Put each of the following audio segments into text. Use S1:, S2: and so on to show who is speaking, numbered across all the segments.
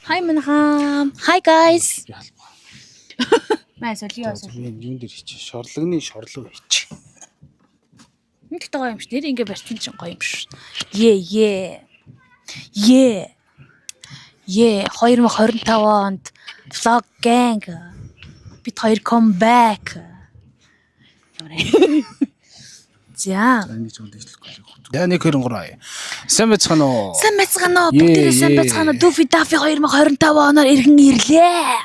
S1: Hi манайхаа. Hi guys. Маа солио.
S2: Юун дээр хийчих. Шорлогны шорлог хийчих.
S1: Нэгтэй гоё юм ш. Нэр ингээ барьсан чинь гоё юм ш. Е. 2025 онд vlog gang. Бид хоёр comeback. За.
S2: Энийг ч үдчихлэхгүй. Яа 123. Сайн байцгаана уу?
S1: Сайн байцгаана уу? Бүгдээ сайн байцгаана уу? Duffy Duffy 2025 оноор иргэн ирлээ.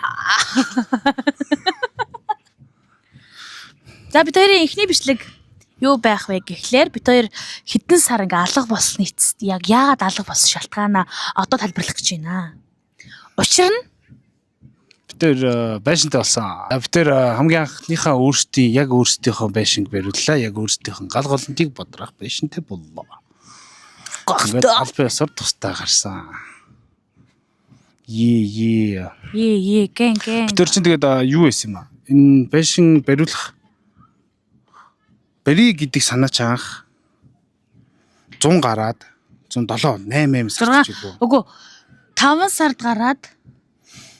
S1: За бид хоёрын эхний бичлэг юу байх вэ гэхлээр бид хоёр хэдэн сар ингээ алга болсон эцэст яг яагаад алга болсон шалтгаанаа одоо тайлбарлах гэж байна. Учир нь
S2: Бид тэр байшинтай болсон. Бид тэр хамгийн анхныхаа өөрсдийнхөө байшинг бариуллаа. Яг өөрсдийнх нь гал голонтыг бодраах байшинтай боллоо. Ингээд албан ёсоор тустай гарсан. Гэн.
S1: Бид
S2: Тэр чинь тэгээд юу байсан юм аа? Энэ байшин бариулах барий гэдэг санаа ч анх 100 гараад 107 8 сар ч юу.
S1: Үгүй 5 сард гараад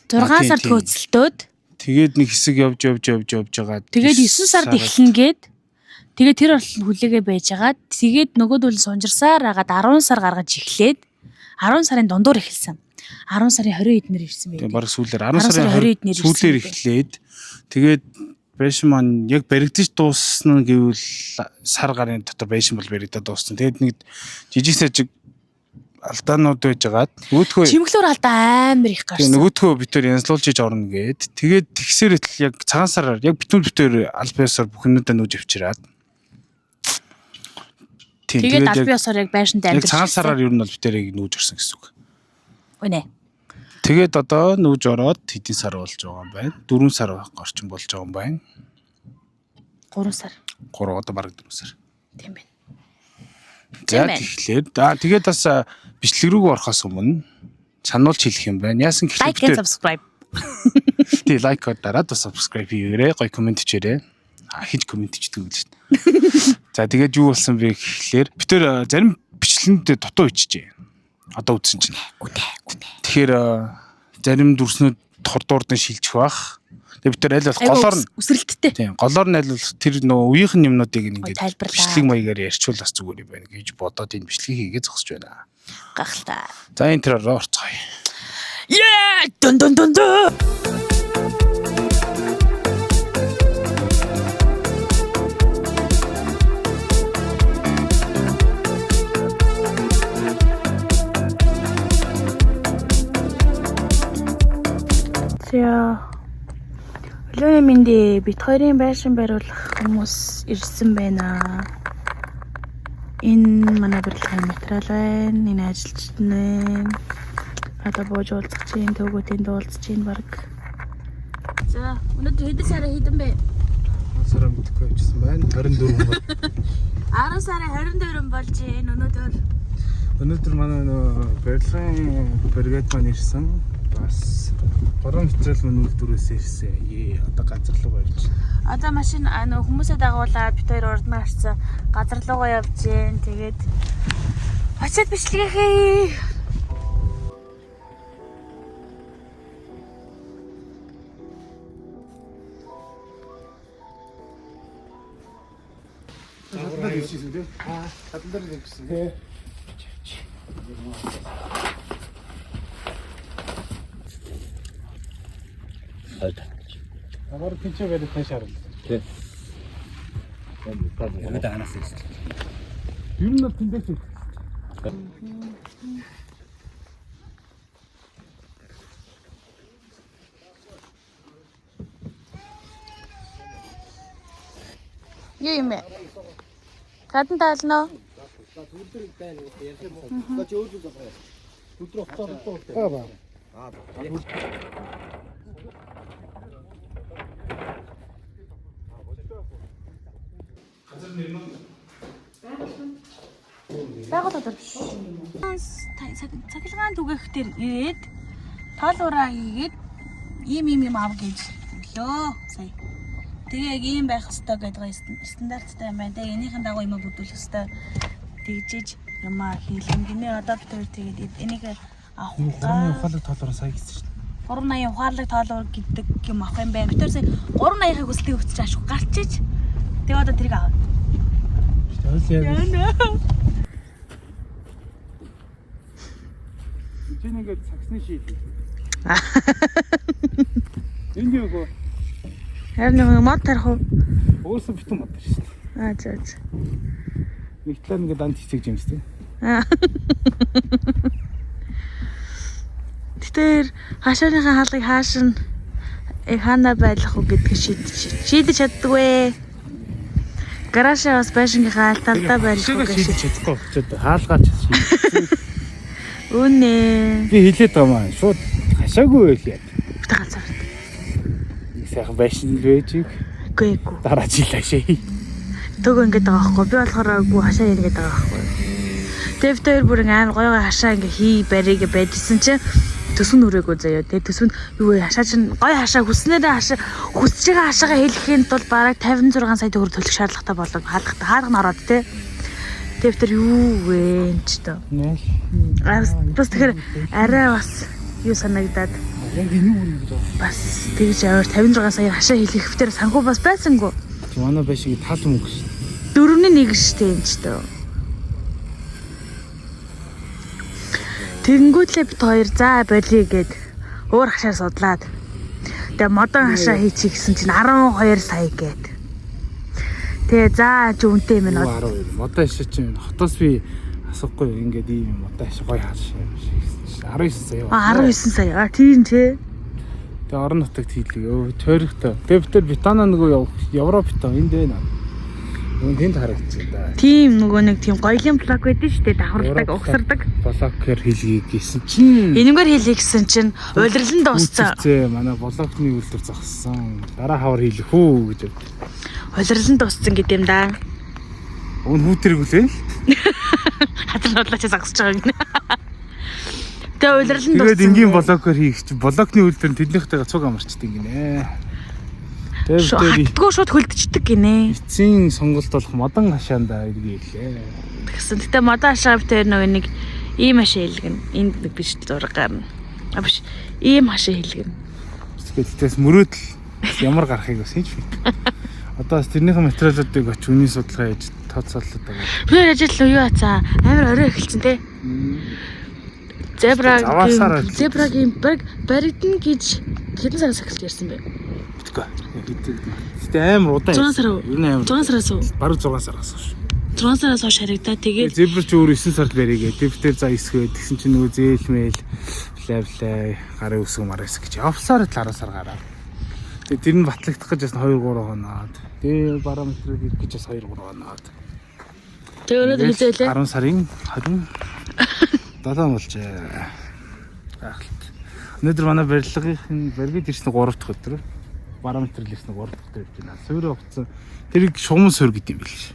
S1: 6 сард хөөцөлтөөд
S2: тэгээд нэг хэсэг явж байгаа.
S1: тэгээд 9 сард эхлэн гээд тэгээд тэр орлол хүлээгээ байжгаад тэгээд нөгөөдөл сунжирсаар хагаад 10 сар гаргаж эхлээд 10 сарын дундуур эхэлсэн. 10 сарын 20 эднэр ирсэн байх.
S2: Тэгээд баг сүүлээр 10 сарын 20 эднэр сүүлээр эхлээд тэгээд байшин маань яг баригдаж дуусна гэвэл сар гарын дотор байшин бол баригдаад дуусна. Тэгээд нэг жижиг сажиг алдаанууд байжгаад нөгөөдхөө
S1: чимглөр алдаа амар их гарсан.
S2: нөгөөдхөө битээр янзлуулж иж орно гээд тэгээд тэгсээр л яг цагаан сараар яг битээр албан ёсоор бүхнүүдээ нүүж авчираад
S1: тэгээд албан ёсоор яг байшинт
S2: яг
S1: амьдарч
S2: цагаан сараар ер нь бол битээрийг нүүж орсон гэсэн үг.
S1: Үнэ.
S2: Тэгээд одоо нүүж ороод хэдэн сар болж байгаа юм байна? 4 сар орчим болж байгаа юм байна.
S1: 3 сар.
S2: 3 одоо бараг 4 сар.
S1: Тийм байна.
S2: За тэгэхээр тэгээд бас бичлэг рүү орохоос өмнө сануулж хэлэх юм байна. Яасан гэхээр
S1: Like and subscribe.
S2: тий лайк дараад бас subscribe хийгээрэй. Гоё комент хийгээрэй. Хийж комент хийдэг л шүү дээ. За тэгээд юу болсон бэ гэхлээр бид тэр зарим бичлэгэнд дутуу ичжээ. Одоо үзсэн чинь.
S1: Үнэ.
S2: Тэгэхээр зарим дүрснүүд хурдуурдан шилжих бах. Тэгээд бид тэр аль болох голоор нь
S1: үсрэлттэй.
S2: тийм голоор нь аль болох тэр нөө үеийнхэн юмнуудыг ингээд
S1: Тайлбарлаа.
S2: бичлэг маягаар ярьчвал бас зүгээр юм байна гэж бодоод энэ бичлэгийг хийгээ зогсож байна.
S1: Гахалтай.
S2: За энэ тэрээр орцгоё.
S1: Yeah! Дун. За. Өглөөний мэндэ бит хоёрын байшин бариулах хүмүүс ирсэн байна. Энэ манай барилгын материал байна. Энэ ажилчид нь одоо бууж уулзах чинь төгөөдийн дуулцж чинь баг. За, өнөөдөр хэдэн сарын хэдэн бэ?
S2: Сараа мэдхгүй явчихсан байна. 24 бол.
S1: 10 сарын 22 болж байна өнөөдөр.
S2: Өнөөдөр манай нөө барилгын бригад маань ирсэн. Бас горон материал маань үйл дөрөөс ирсэн. Одоо газар руу явж байна.
S1: Одоо машин хүмүүсээ дагуулаад бит хоёр урд марцсан. Газар руугаа явж гин. Тэгээд очиад бичлэгээ хий.
S2: Хатан дээр ирсэн тийм. Хатан дээр ирсэн. Тий. Агар пинчээ гэдэг ташаар л. Тий. Яг таанаас ирсэн. Юу нэг тэндээс.
S1: Юу юм бэ? Гадан таална уу? Байгууллагад биш. Цахилгаан түгээх дээр ирээд тоолуураа хийгээд ийм ав гэж өглөө сая. Тэгээ яг ийм байх хэрэгтэй гэдэг стандарттай юм байна. Тэгээ энийхэн дагуу юм бүдүүлэх хэрэгтэй. Тэгжиж юмаа хийлэн гинэ одоо бид хоёр тэгээд энийг
S2: Гурван ухаалаг тоолоор сая гэсэн шүү дээ.
S1: 380 ухаалаг тоолоор гэдэг юм авах юм байна. Битэр сая 380-ыг хүсэлтийг өгч ашиг гарчиж. Тэгээ одоо тэрийг аваа.
S2: Чи нэгээд саксны шийд. Энд юу гоо?
S1: Харин мод тарих уу?
S2: Өөрөөсөө битэн мод шүү дээ.
S1: За.
S2: Нэг талаар ингээд анд хичээж юм шүү дээ.
S1: Тэр хашааныхаа хаалгыг хаашин хаана байлах уу гэдгийг шийдэж чаддгүй. Гаражаа бас байшингийнхаа алталдаа байлах уу гэж
S2: шийдэж чадахгүй болчиход хаалгаач шийдэж.
S1: Үнэ.
S2: Би хэлээд байгаа маа. Шууд хашаагүй байл яа.
S1: Бит ганцаар.
S2: Нэг сайхан байшин байжиг.
S1: Үгүй.
S2: Дараа жил хашаа.
S1: Төгөө ингэж байгаа байхгүй. Би болохоор үгүй хашаа хийнэ гэдэг байгаа байхгүй. Тэвтэр бүр амар гоё хашаа ингээ хий барыг байдсан чинь төсвөн нүрээгүй заяа. Тэгээ төсвөн юу вэ? Хашаа чинь гоё хашаа хүснээрээ хашаа хүсэж байгаа хашаагаа хэлэхийн тулд бараг 56 сая төгрөг төлөх шаардлагатай болов. Хаалга нь ороод те. Тэвтэр юу вэ энэ ч тоо.
S2: Нэл.
S1: Бас тэгэхээр арай бас юу санагдаад
S2: Яг энэ юу юм бэ?
S1: бас тэгж аваар 56 сая хашаа хэлэх хэвтер санхүү бас байсангүй.
S2: Манай байшиг таал мөнгө шүү.
S1: 4-1 штэ энэ ч тоо. Тэнгүүтлээ бит хоёр за болиё гэд өөр хашаа судлаад тэгээ модон хашаа хийчих гэсэн чинь 12 сая гэд. Тэгээ за чи үнтэй юм байна.
S2: 12. Модон хашаа чинь хотоос би асахгүй ингээд ийм модон хашаа гоё хашаа юм шиг. 19 сая.
S1: 19 сая. Тийм тий.
S2: Тэгээ орон нутагт хийлээ. Тойрогтой. Тэгээ бид Британаа нөгөө Европт энд байна. Тэнд харагдчих да.
S1: Тийм нөгөө нэг тийм гоёлын блок байдэн штэ давхардаг, угсардаг.
S2: Блокер хийлгээ гэсэн чинь
S1: Энэгээр хийлээ гэсэн чинь улирлан дууссан.
S2: Манай блокны үйлдвэр зогссон. Дараа хавар хийлэх үү гэж.
S1: Улирлан дууссан гэдэг юм да.
S2: Өн хүүтрийг үлээн л.
S1: Хатар бодлооч загсаж байгаа гинэ. Тэгээ улирлан дууссан.
S2: Тэгээд энгийн блокер хийх чи блокны үйлдвэр нь тэднийхтэйгээ цуг амарчдаг гинэ.
S1: Хатдгүй шууд хөлдчихдэг гинэ.
S2: Эцсийн сонголт болох модон хашаанда иргэлээ.
S1: Тэгсэн. Гэтэ модон хашаа битэр нөгөө нэг ийм хашаа хэлгэн. Энд нэг биш зураг гарна. А биш. Ийм хашаа хэлгэн.
S2: Тэгээд тэс мөрөөдөл ямар гарахыг бас хийж байна. Одоо тэрнийхэн материалуудыг оч үний судалгаа хийж тооцоолоод байгаа.
S1: Тэр ажил юу ацаа? Амар орой эхэлсэн те. Зебрагийн баригдана гэж хэдэн сараас эхэлж ярьсан бэ?
S2: Битгүй. Гэтэ амар удаан.
S1: 6 сар уу?
S2: Ер нь амар.
S1: 6 сараас уу?
S2: Бараг 6 сараас хойш.
S1: 6 сараас хойш харагдаа. Тэгээд
S2: зебр ч өөр 9 сард баригээ. Дэвтэр за эсгээд тэгсэн чинь нөгөө зээлмэл лавлаа гарын үсэг мараас гэж. Явсаар л 10 сар гараа. Тэгээд тэр нь батлагдах гэж бас 2 3 хоноод. Тэгээ параметр хийх гэж бас 2 3 хоноод.
S1: тэгээ өнөөдөр хизээлээ.
S2: 10 сарын 27 болжээ. Гайхалтай. Өнөөдөр манай барилгын баригд ирсэн 3 дахь өдөр. Параметр ирсэн 3 дахь өдөр явж байна. Суурь хугацаа тэрийг шугам суурь гэдэг юм биш.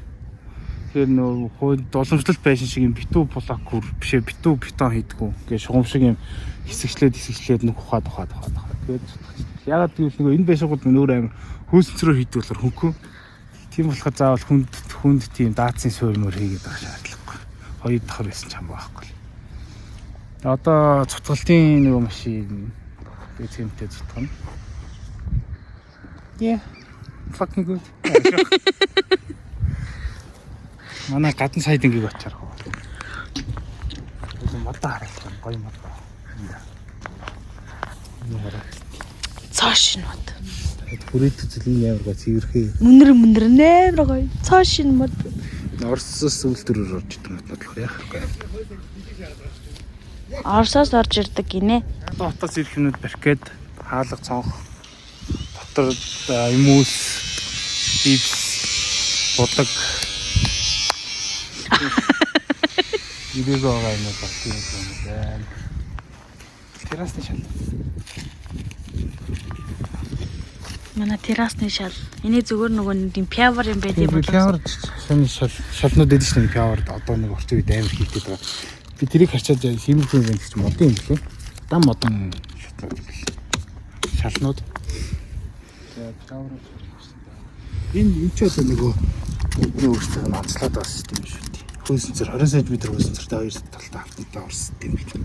S2: Тэгэхээр нөгөө доламжлалт байшин шиг юм битүү блок бишээ битүү бетон хийдгүү. Ингээ шугам шиг юм хэсэгчлээд нэг ухаад. Тэгээд ягаад гэвэл нөгөө энэ байшингууд нөр амир хөөсцрөө хийдэг болохоор хөнгөн. Тийм болохоор заавал хүнд тийм даацын суурь мөр хийгээд байгаа шаардлагагүй. Хоёр дахь байсан ч юм байхгүй. Одоо цутгалтын нөгөө машин тэмтэй цутгана. Yeah. Fucking good. Манай гадна сайд ингийг очиарах уу. Модоо харагдсан гоё модоо.
S1: Цааш нь мод.
S2: Хүрээт зэлийн амар гоо цэвэрхээ.
S1: Мөнөр нээр гоё. Цааш нь мод.
S2: Орсоос үйлдвэрээр орж идэг бодлого яах вэ?
S1: Орсоос орж ирдэг гинэ.
S2: Хотоос ирэх юмуд баркет, хаалга цонх, дотор имүүс, чипс, бодог. Идэж байгаа юм байна. Террасны шал.
S1: Манай террасны шал. Эний зүгээр нөгөө нэг пявер юм байдаг
S2: болов. Пявер шалнууд эдэж нэг пявер одоо нэг орчин үед амар хийдэг байгаа. Би тэрийг харчаад химик юм гэж модын юм лээ. Дан модон шалнууд. Энэ ч одоо нөгөө өөртөө онцлоод байгаа систем шүү дээ. Хөөсөн цэр 20 см хөөсөн цэртэй хоёр талтай хавтантай орсон систем гэдэг.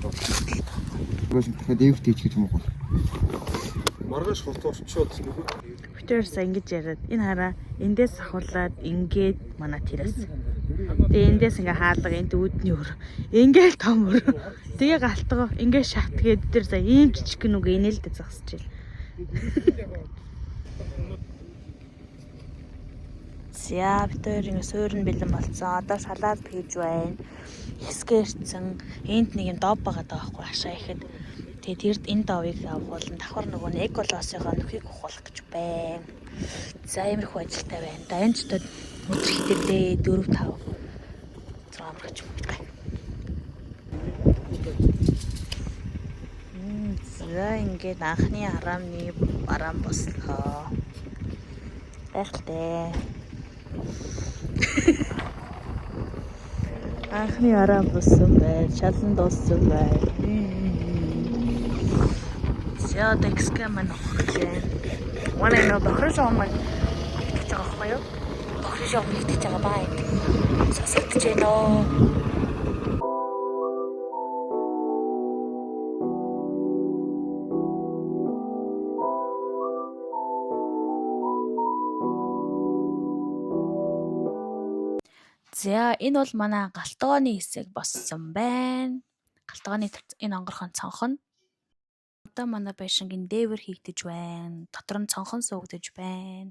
S3: Гүшин дахиад дэвхтэй ч гэж юм уу.
S2: Маргааш холтоо очиод
S1: Битэрс ингэж яриад энэ хараа эндээс ахуулаад ингээд манай тэрээс. Тэгээ эндээс ингээ хаалга энд үүдний өр. Ингээл том өр. Тэгээ галтгоо ингээ шатгээд тэр за ийм жижиг нүг инээлдэ зогсож ил. За битэр ингээ суурн бэлэн болцсон. Одоо салаад хийж байна. Хэсгээрцэн энд нэг юм доб байгаа даахгүй хашаа ихэд. Тэгээд тэрд энэ довыг авахулан давхар нөгөө нэг эг болоосынхоо нөхийг ухуулах гэж байна. За иймэрхүү ажилтай байна. Да энэ ч одоо өдрөхдөө 4 5 6 гэж юм байна. За ингээд анхны арам бослоо. Гайхалтай. Анхны арам боссон бай. Шалан дууссан бай. За дэкска мань ухажээ. Манай нөө бохрос омог итгэж байгаа байхгүй юу? Бохрос омог итгэж байгаа баа. Сасагдж байна оо. За энэ бол манай галтгооны хэсэг боссон байна. Галтгооны энэ онгорхон цонхон. Одоо манай байшингийн дээвэр хийгдэж байна. Дотор нь цонхон суугдаж байна.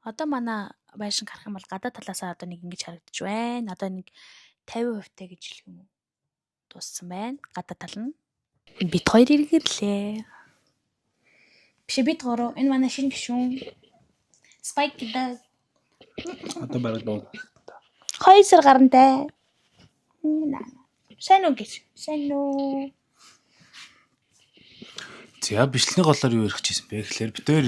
S1: Одоо манай байшинг харах юм бол гадаа талаасаа одоо нэг ингэж харагдаж байна. Одоо нэг 50% та гэж хэлэх юм уу? Дууссан байна. Гадаа тал нь. Бид хоёр ирэрлээ. Биш бид гурав. Энэ манай шинэ гишүүн. Spike гэдэг.
S2: одоо бараг дуу.
S1: Хоёр сар гарантай. Сайн уу гэж. Сайн уу.
S2: За бичлэгийн голоор юу ярих гэсэн бэ гэхээр бид хоёр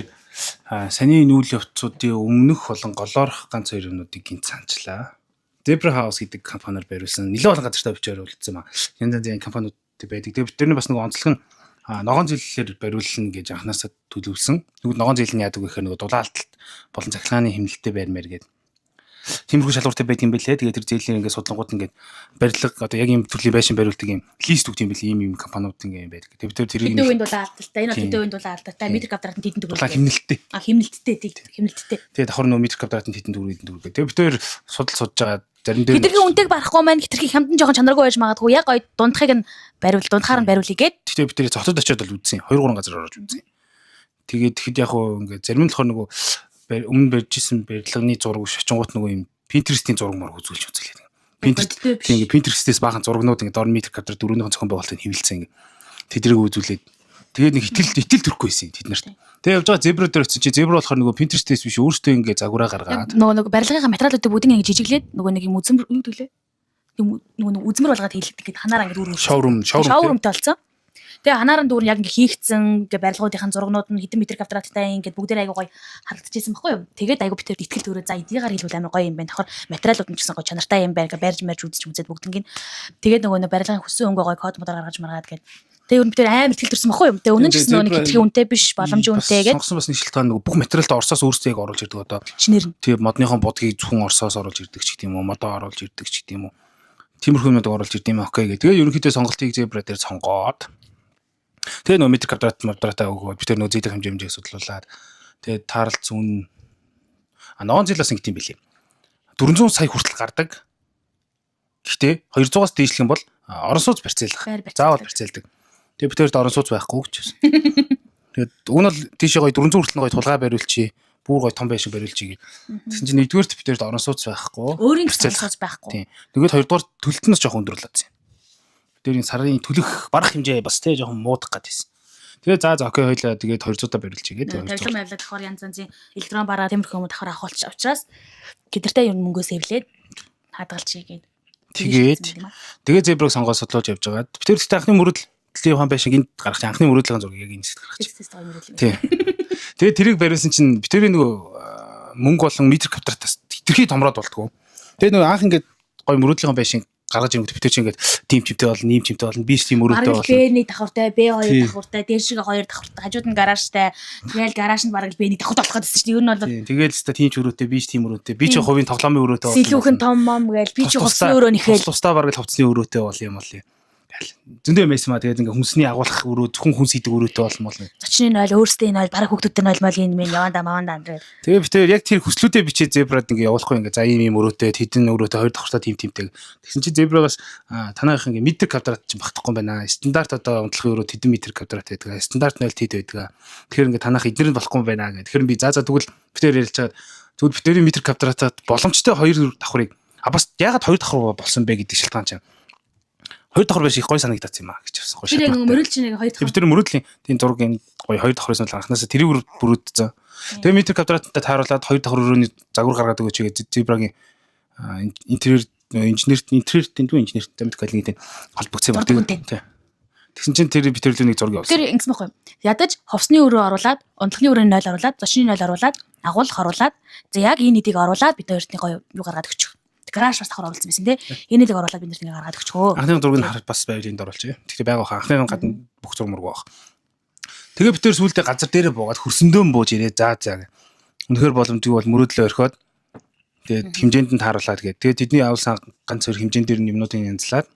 S2: саний нүүл явцуудын өмнөх болон голоорох ганц хоёр юмнуудыг гинт санчлаа. Zebra House гэдэг компаниар бариулсан нэлээд олон газартаа бичээр үлдсэн маа. Янз янзын компаниуд байдаг. Тэгээ бид тэрний бас нэг онцлог нь ногоон зээллэлээр бариулна гэж анханасаа төлөвлөсөн. Тэгвэл ногоон зээл нь яадаг вэ гэхээр нэг дулаалталт болон цахилгааны хэмнэлттэй байрмаар гэдэг. Тиймэрхүү шалгууртай байдаг юм билээ. Тэгээд тэр зээлийг ингээд судлангууд ингээд барилга одоо яг ийм төрлийн байшин бариулдаг юм лист өгд юм билээ. Ийм компаниуд ингээд байдаг. Тэгээд бид тэрийг
S1: хэдэн үеийн дулаалталтай. Энэ бол хэдэн үеийн дулаалталтай. Метр квадрат нь хэдэн төгрөг.
S2: Хэмнэлттэй.
S1: Хэмнэлттэй тийм хэмнэлттэй.
S2: Тэгээд давхар нөө метр квадрат нь хэдэн төгрөг. Тэгээд бид хоёр судал судж байгаа. Зарим дээр
S1: хитрхийн үнэтэйг барахгүй маань хитрхийн хямдан жоохон чанаргүй байж магадгүй. Яг гоё дундахыг нь дундахаар нь бариулъя гээд.
S2: Тэгтээ бид тэр цогцод очиод бол үзсэн. 2 3 газар орж үзсэн. Тэгээд тэгэхэд яг хөө ингээд зарим нь болохоор нөгөө өмнө барьжсэн барилганы зураг шачингууд нөгөө юм Pinterest-ийн зураг мөр үзүүлж үзлээ. Pinterest тийм Pinterest-ээс баахан зурагнууд ингээд орон метр квадрат дөрөвнийхэн зохион байгуулалтыг хивэлцэн ингээд тэдрийг үзүүлээд тэгээд нэг итэл төрөхгүй байсан тэд нарт. Тэгээд явж байгаа Zebra дээр очиж чи Zebra болохоор нөгөө Pinterest-ээс биш өөртөө ингээд загвараа гаргаад
S1: нөгөө барилгын материалуудыг бүгдийг ингээд жижиглээд нөгөө нэг юм үзмэр юу төлөө. Нөгөө үзмэр болгоод хийлгдэг гэдэг ханаараа ингээд үүрэг шоурумтай болсон. Тэгээ ханаараа дүүр яг ингээ хийгдсэн ингээ барилгуудын зургнууд нь хэдэн метр квадраттай ингээ бүгдээр айгу гоё харагдчихсан байхгүй юу. Тэгээд айгу битэр итгэл төрөө за эдгээр хэлбэл амар гоё юм байна. Давхар материалууд нь ч гэсэн гоё чанартай юм байна. Ингээ барьж үзээд бүгднийг. Тэгээд нөгөө барилгын хүссэн өнгө гоё код модоор гаргаж маргаад гээд. Тэгээ өөр битэр амар итгэл төрсөн байхгүй юу. Тэгээ үнэн ч гэсэн нөгөө хэтрхийн үнэтэй биш боломжийн үнэтэй гээд.
S2: Сонгосон бас нэг шилтгаан нөгөө бүх материалд Оросоос өөрсдөө яг оруулж ирдэг одоо.
S1: Шинээр нь.
S2: Тэгээ модныхон бодгийг зөвхөн Оросоос оруулж ирдэг ч гэдэм үү, модоо оруулж ирдэг ч гэдэм үү. Тиймэрхүү юмнууд оруулж ирдэг юм окей гэ. Тэгээ ерөнхийдөө сонголтыг Zebra дээр сонгоод тэгээ нөө метр квадратаа өгөө бид тэр нөө зээл хэмжээ судлуулад тэгээ таарлц үн ногоон зээл бас ингэ тийм билээ 400 сая хүртэл гардаг. Гэхдээ 200-аас дээшлэх юм бол орон сууц барьцаалах. Заавал барьцаалдаг. Тэгээ бид тэрд орон сууц байхгүй гэж байсан. Тэгээд уг нь бол тийшээ гоё 400 хүртэл гоё тулгай бариулчих, бүр гоё том байшин бариулчих гэдэг. Тэгсэн чинь нэгдүгээрт бид тэрд орон сууц байхгүй.
S1: Өөрийн орон сууц байхгүй.
S2: Тийм. Тэгээд хоёрдугаар төлөлтнөөс жоох өндөрлөсөн. Тэрийн сарын төлөх барах хэмжээ бас тэ жоохон муудах гэдсэн. Тэгээ за окей хоёлаа тэгээд 200-аа бариулчих гэдэг.
S1: Тавилан байвлаа давхар янз янзын электрон бараа тиймэрхүү юм давхар авахулч авчраас гидэртэй юм мөнгөөс эвлээд хадгалчихъя гээд.
S2: Тэгээд Zebra-г сонгоод судлуулж явж байгаа. Би тэр ихтэй анхны мөрөдлийн ухаан байшин гинт гаргах. Анхны мөрөдлийн зургийг яг энэ зэт гаргах. Тийм. Тэгээд тэрийг бариулсан чинь би тэрийн нөгөө мөнгө болон метр квадратаас хитрхий томроод болтгоо. Тэгээд нөгөө анх ингээд гой мөрөдлийн байшин гаргаж ирэнгүүт битээ чи ингээд тим чимтэй болно, ийм чимтэй болно, би тийм өрөөтэй болно.
S1: Б1 давхартай, Б2 давхартай, дээр шиг 2 давхартай, хажууд нь гаражтай. Тэгэл гараж нь бараг Б1 давхартай болох гэсэн чинь ер нь бол
S2: тэгэл өста тийм ч өрөөтэй, би ч тийм өрөөтэй, би ч хувийн тоглоомын өрөөтэй
S1: болно. Сэлүүхэн том мом гээл би ч хувцсны өрөө нэхэл.
S2: Тусдаа бараг л хувцсны өрөөтэй бол юм бол. Зөндөө байсан маа тэгээд ингээ хүнсний агуулах өрөө зөвхөн хүнс хийдэг өрөөтэй болмол.
S1: Зочны нь ойл өөрсдөө энэ ойл бараг хүүхдүүдтэй нь ойл мал энэ мэн явандаа мавандаа андраад.
S2: Тэгээ би тэр яг тэр хүслүүдээ бичээ зебрад ингээ явуулахгүй ингээ за ийм өрөөтэй хэдэн өрөөтэй хоёр давхраа тимтэй. Тэгсэн чи зебрагаас танайх ингээ метр квадрат чинь багтахгүй байна. Стандарт одоо унтлахын өрөө хэдэн метр квадрат байдаг. Стандарт 0 хэд байдаг. Тэгэхээр ингээ танайх эднэр нь болохгүй байна гэх. Тэгэхээр би за тэгвэл битээр ярьж чаад тэгвэл битэрийн метр квадратад боломжтой хоёр давхрыг бас ягаад хоёр давхар болсон бэ гэдэг шалтгаан чинь. Хоёр давхар биш их гой санагдаад юм аа гэж авсан.
S1: Тэр яг мөрөлж нэг хоёр давхар.
S2: Би тэр мөрөдлийн тийм зургийн гоё хоёр давхрын санал анханасаа тэрийг бүрүүдсэн. Тэгээ метр квадраттай тааруулаад хоёр давхар өрөөний загвар гаргаад өгөөч гэж зебрагийн интерьер дүү инженерт замтгалгийн холбогдсон юм. Тэгсэн чинь тэр би тэрлээ нэг зураг явуулсан.
S1: Тэр ингэсэн байхгүй. Ядаж ховсны өрөө оруулаад, унтлагын өрөөний 0 оруулаад, зочны 0 оруулаад, агуулх оруулаад, за яг энэ хэдийг оруулаад бид хоёртны гоё юу гаргаад өгчих. Гараж бас давхар оруулсан байсан тий. Энэ хэдийг оруулаад бид нарт ингэ гаргаад өгчихөө.
S2: Анхны зургийг харах бас байвлын доруулчих. Тэгэхээр байгаа хаа. Анхны гадна бүх зураг мөргөө баг. Тэгээ бид тэр сүүлдээ газар дээрээ буугаад хөрсөндөө бууж ирээ. За за. Үнэхээр боломжгүй бол мөрөөдлөө орхиод тэгээд хэмжээнд нь тааруулаад тэгээд тэдний авсан ганц хоёр хэмжээнд дэр юмнуудыг янзлаад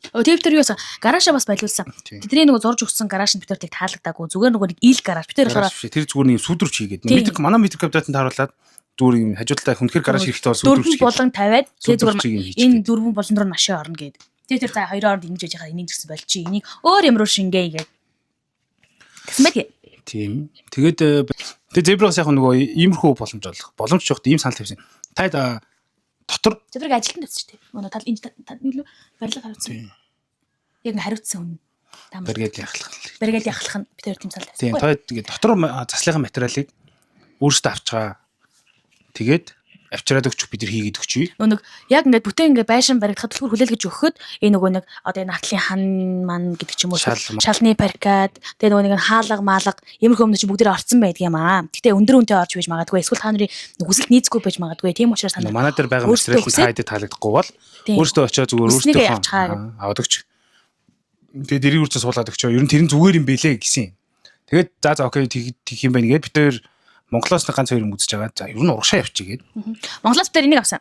S1: Тэв тэр юусан гараашаа бас байлуулсан. Тэдний нөгөө зурж өгсөн гарааш нь битэртийг таалагдаагүй. Зүгээр нөгөө нэг ил гараж. Битэр болохоор
S2: тэр зүгээр нэг сүдрвч хийгээд метр манай метр квадратанд тааруулаад зүгээр юм хажуудалтай хүнхээр гараж хэрэгтэй бол сүдрвч
S1: хийгээд. Дөрвөн болон 50-аад тэгээ зүгээр энэ дөрвөн болон дөрөв машин орно гээд. Тэгээ тэр за хоёроор ингэж яж байгаа энийг гэсэн болчих. Энийг өөр юм руу шингээе гээд. Тэгсэн мэт.
S2: Тийм. Тэгээд зебрагс яг нөгөө иймэрхүү боломж олох. Боломж жоохт ийм санал тавьсан. Та дотор
S1: зэврэг ажилтан тавьсан шүү дээ. Нөгөө тал энэ барилга хариуцсан. Яг хариуцсан хүн.
S2: Баригал яхалах.
S1: Баригал яхалах нь бид хоёр тийм цал тавьсан.
S2: Тийм. Та тэгээд дотор заслихын материалыг өөрсдөө авчгаа. Тэгээд авчираад өгч бид нар хийгээд өгчий.
S1: Нөгөө яг ингээд бүтээн ингээд байшин баригдахад төлхөр хүлээлгэж өгөхөд энэ нөгөө нэг одоо энэ нартлын хан ман гэдэг ч юм уу шалны паркад тэгээ нөгөө нэг хаалга маалга иймэрхүү хүмүүс чи бүгдээр орцсон байдаг юм аа. Гэтэ өндөр үнэтэй орж байж магадгүй эсвэл та нарын хүсэлт нийцгүй байж магадгүй. Тийм учраас та
S2: манай дээр байгаа материал таадаг таалагдахгүй бол өөрсдөө очиод зүгээр өөрсдөө аваад өгч. Тэгээд дэрийг үрчээ суулгаад өгчөө. Ер нь тэр нь зүгээр юм бэлээ гэсэн. Тэгээд за окей тэгэх юм байна гээд бид тэр Монголоос нэг ганц хоёр юм үзэж байгаа. За ер нь урагшаа явчих гээд.
S1: Монголоос бид энийг авсан.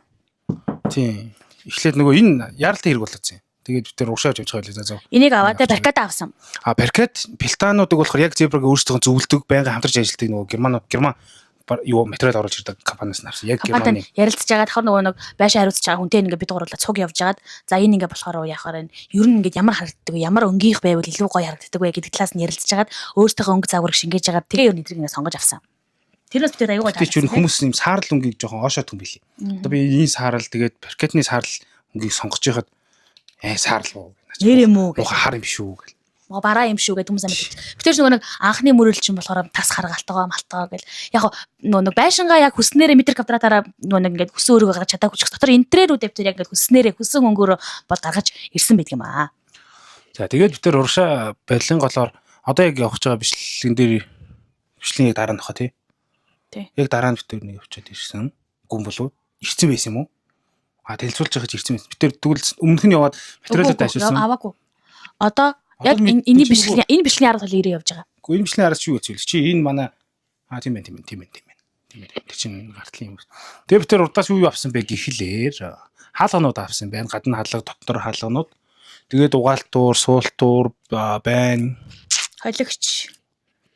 S2: Тийм. Эхлээд нөгөө энэ яаралтай хэрэг болоодсэн. Тэгээд бид тэр урагшаа явж байгаа байлаа. За.
S1: Энийг аваад баркад авсан.
S2: Баркад пилтануудыг болохоор яг зебрагийн өөрсдөө зөвлөдөг байнга хамтарч ажилладаг нөгөө герман юу материал оруулж ирдэг компаниас нарсан. Яг германы
S1: ярилцж байгаа давхар нөгөө нэг байшаа хариуцж байгаа хүнтэй ингээд бид гурлаа цуг явж байгаад за энэ ингээд болохоор яахаар энэ ер нь ингээд ямар харагддаг вэ? Ямар өнгийнх байвал илүү гоё харагддаг вэ гэдэг талаас нь ярилцж байгаад өөртөөхөө өнгө загварыг шингээж байгаа. Тэгээ ер нь эдрийг ингээд сонгож авсан. Тэрнээс бид аюугаа
S2: таасан. Тэр хүмүүс юм саарл өнгийг жоохон оошоод хүн билий. Одоо би энэ саарл тэгээд паркетны саарл өнгийг сонгож яхад саарл уу гэж.
S1: Нэр юм уу гэж.
S2: Хар юм биш үү гэл.
S1: Бараа юм шүү гэдэг хүмүүс амьд. Бид тэр нөгөө нэг анхны мөрөлч юм болохоор тас харгалтгаа малтгаа гэл. Яг нөгөө байшингаа яг хүснээрээ метр квадратаараа нөгөө нэг ингээд хүсэн өрөөгөө гаргаж чадаагүй ч дотор интерьерүүд дээр яг ингээд хүснээрээ хүсэн өнгөөрөө бол гаргаж ирсэн байдаг юм аа.
S2: За тэгээд бид тэр урагшаа барилгын голоор одоо яг явах байгаа бичлэгэн дээр бичлэгийг дараа нь нөхө тий. Яг дараа нь бид тэр нэг явчаад ирсэн. Гүн болов ирсэн байсан юм уу? Тэлцүүлж байгаа ч ирсэн байсан. Бид тэр тэгвэл өмнөх нь яваад материалууд ашигласан.
S1: Аваагүй. Одоо яг энэ бичлэгийн арга талын ирээ явж байгаа.
S2: Гэхдээ энэ бичлэгийн араас юу гэж хэлж чи энэ манай тийм байна. Тэр чинь гартлын юм. Тэгээ бид тэр урдаас юу авсан бэ гэхлээр хаалганууд авсан байна. Гадна хаалга, дотор хаалганууд. Тэгээд угаалтуур, суултуур байна.
S1: Холигч.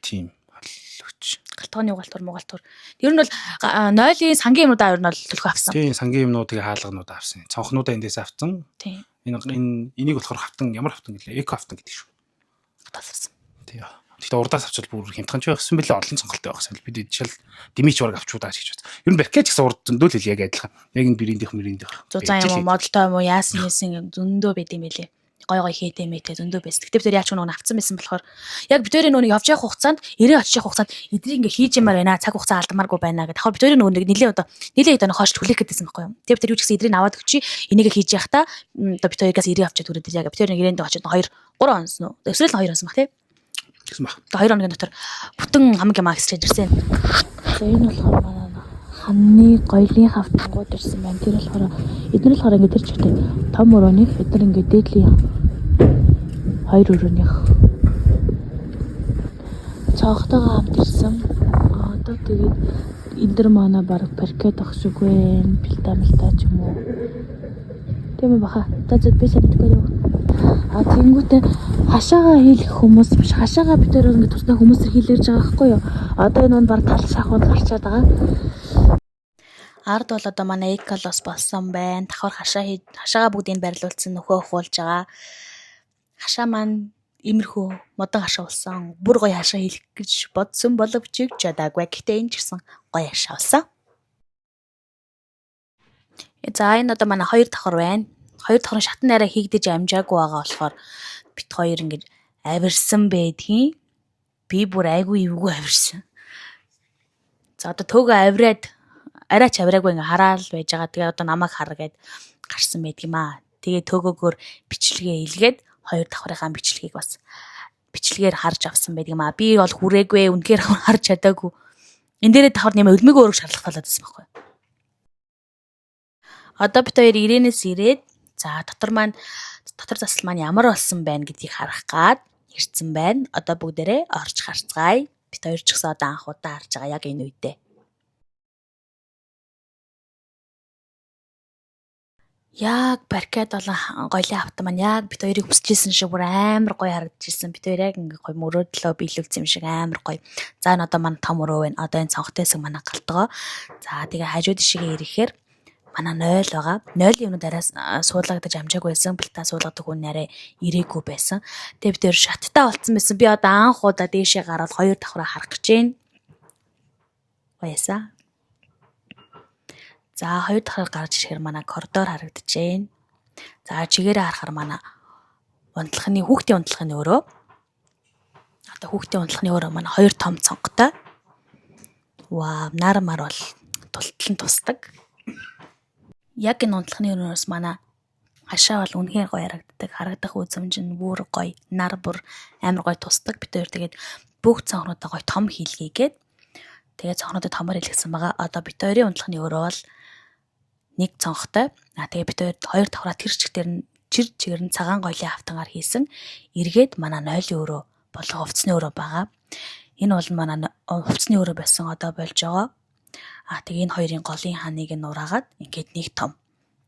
S2: Тийм. Холигч.
S1: Галтгооны угаалтуур, мугаалтуур. Ер нь бол 0-ийн сангийн юмудаа ер нь бол төлхөө авсан.
S2: Тийм, сангийн юмнуудыг хаалганууд авсан. Цонхнуудаа эндээс авсан.
S1: Тийм.
S2: Энийг болохоор хавтан ямар хавтан гэлээ? Эко хавтан гэдэг шүү.
S1: Авсан.
S2: Тийм. Тэгтээ урдаас авчвал бүр хямдхан ч байхсан бэлээ орлон цонхолтой байхсан. Бид жишээл димич бараг авчудаа гэж байна. Ер нь баркет гэсэн урд зөндөл хэл яг адилхан. Яг энэ бирэндийнх.
S1: 100 юм уу, модалтай юм уу, яасан зөндөө байд юм байлээ. Гой хийтэй мэйтэй зөндөө байсан. Гэтэ бид тэр яаж ч нөгөө авцсан байсан болохоор яг бид тэрийн нөгөө явж явах хугацаанд ирээ очиж явах хугацаанд эдрийг ингээ хийж юмар байна. Цаг хугацаа алдмааргүй байна гэдэг. Давхар бид тэрийн нөгөө нилээ одоо хойш хүлээх гэдсэн байхгүй юу. Тэгээ бид тэр юу ч гэсэн эдрийг аваад өгчий. Энийг хийж явахдаа одоо бид хоёргаас ирээ авчиад түрээд яг бид тэр нэгэрэндээ очиод 2 3 онс нөө. Эсвэл 2 онс баг тий.
S2: Гэсэн баг.
S1: 2 хоногийн дотор бүтэн хамаг юм хэсгэж ирсэн. За энэ болохоор манай ханны гоёлын хавтангууд ирсэн байна. Тэр болохоор эдгээр болохоор ингээ тэр чигтэй том өрөөний эдгээр ингээ дээдлийн 2 өрөөнийх цаохтойгоо хамт ирсэн. Одоо тэгээд энэ дэр манай баг паркет ах шиг байна. Пилтамилтаа ч юм уу. Тийм баха. За би сайн мэдгүй юу. Тэнгүүтээ хашаага хийх хүмүүс биш. Хашаага бид хоёр ингээд тусдаа хүмүүсээр хийлэрж байгаа байхгүй юу? Одоо энэ нь баг тал шахууд гарчаад байгаа. Ард бол одоо манай эколос болсон байна. Давхар хашаага бүгдийг барилуулсан нөхөө ухуулж байгаа. Хашаа маань иймэрхүү модон хашаа болсон. Бүр гоё хашаа хийх гэж бодсон боловч чадаагүй. Гэхдээ энэ ч гэсэн гоё хашаа болсон. За энэ одоо манай хоёр давхар байна. Хоёр давхрын шатны арай хийгдэж амжаагүй байгаа болохоор бит хоёр ингэж авирсан байдгийн. Би бүр айгүй эвгүй авирсан. За одоо төөгөө авираад арайч авираагүй ингээ хараал байж байгаа. Тэгээ одоо намайг хар гээд гарсан байдгийм аа. Тэгээ төөгөөгөр бичлэгээ илгээд хоёр давхрынхаа бичлэгийг бас бичлэгээр харж авсан байдгийм аа. Би бол хүрээгүй үнэхээр харж чадаагүй. Энд дээрээ давхар нэмээ өлмөгөө өргөх шаардлага талаад байсан байхгүй. Одоо бит хоёр ирээнээс ирээд за дотор засал маань ямар болсон байна гэдгийг харах гад ирсэн байна. Одоо бүгдээрээ орж харцгаая. Бит хоёр ч гэсэн одоо анх удаа харж байгаа яг энэ үедээ. Яг паркет болон гоёлын авто маань яг бит хоёрыг хүсэжсэн шиг бүр амар гоё харагдажсэн. Бит хоёр яг ингээ гоё мөрөөдлөө биелүүлсэн юм шиг амар гоё. За энэ одоо манай том өрөө байна. Одоо энэ цонхтой хэсэг манай галтгоо. За тэгээ хажууд шигээ ирэхээр манай 0 байгаа. 0-ийн өмнөд араас суулгагдаж амжаагүй байсан. Бэлтаа суулгадаг хүн арай ирээгүй байсан. Тэгээ бид хоёр шаттай болцсон байсан. Би одоо анх удаа дээшээ гараад хоёр давхраа харах гэж байна. Баясаа. За хоёр давхраар гарч ирэхээр манай коридор харагдаж байна. За чигээрээ харахаар манай хүүхдийн унтлахын өрөө. Одоо хүүхдийн унтлахын өрөө манай хоёр том цонхтой. Вау, нар мар бол тултлан тусдаг. Яг энэ унтлахны өрөөс манай хашаа бол үнэхээр гоё харагддаг. Харагдах үзмж нь бүр гоё. Нар бүр амар гоё тусдаг. Бид хоёр тэгээд бүх цонхнуудаа гоё том хийлгээгээд тэгээд цонхнуудаа томор хийлгэсэн байгаа. Одоо бид хоёрын унтлахны өрөө бол нэг цонхтой. Тэгээ бид хоёр давхраа тэр чигээр нь цагаан гоёлын автангаар хийсэн. Эргээд манай 0-ийн өрөө болон хувцсны өрөө байгаа. Энэ бол манай хувцсны өрөө байсан одоо болж байгаа. Тэгээ энэ хоёрын голын ханыг нь ураагаад ингээд нэг том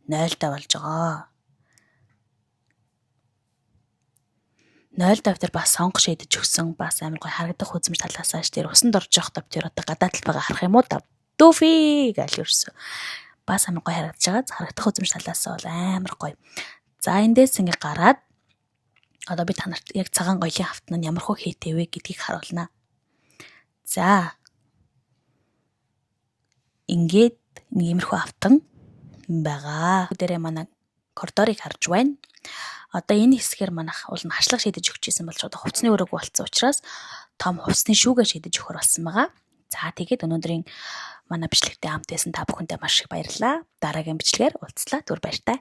S1: 0-тай болж байгаа. 0-тай бид бас сонгох шийдэж өгсөн. Бас амар гоё харагдах үзмж талаасаа ш тэр усанд орж явахдаа бид тэр одоо гадаад талбайгаа харах юм уу та. Дүүфи гэж юрсэн. Бас амар гоё харагдаж байгаа. Харагдах үзмж талаасаа бол амар гоё. За эндээс ингээ гараад одоо би та нарт яг цагаан гоёлын автан нь ямархуу хийтэй вэ гэдгийг харуулнаа. За ингээд нэг иймэрхүү автан байгаа. Бүгдээрээ манай коридорыг харж байна. Одоо энэ хэсгээр манайх уул нь хашлах шийдэж өгчээсэн болж одоо хувцсны өрөөг болцсон учраас том хувцсны шүүгээ шийдэж өгөхөр болсон байгаа. За тэгээд өнөөдрийн манай бичлэгтэй хамт байсан та бүхэндээ маш их баярлалаа. Дараагийн бичлэгээр уулзлаа. Түр баяртай.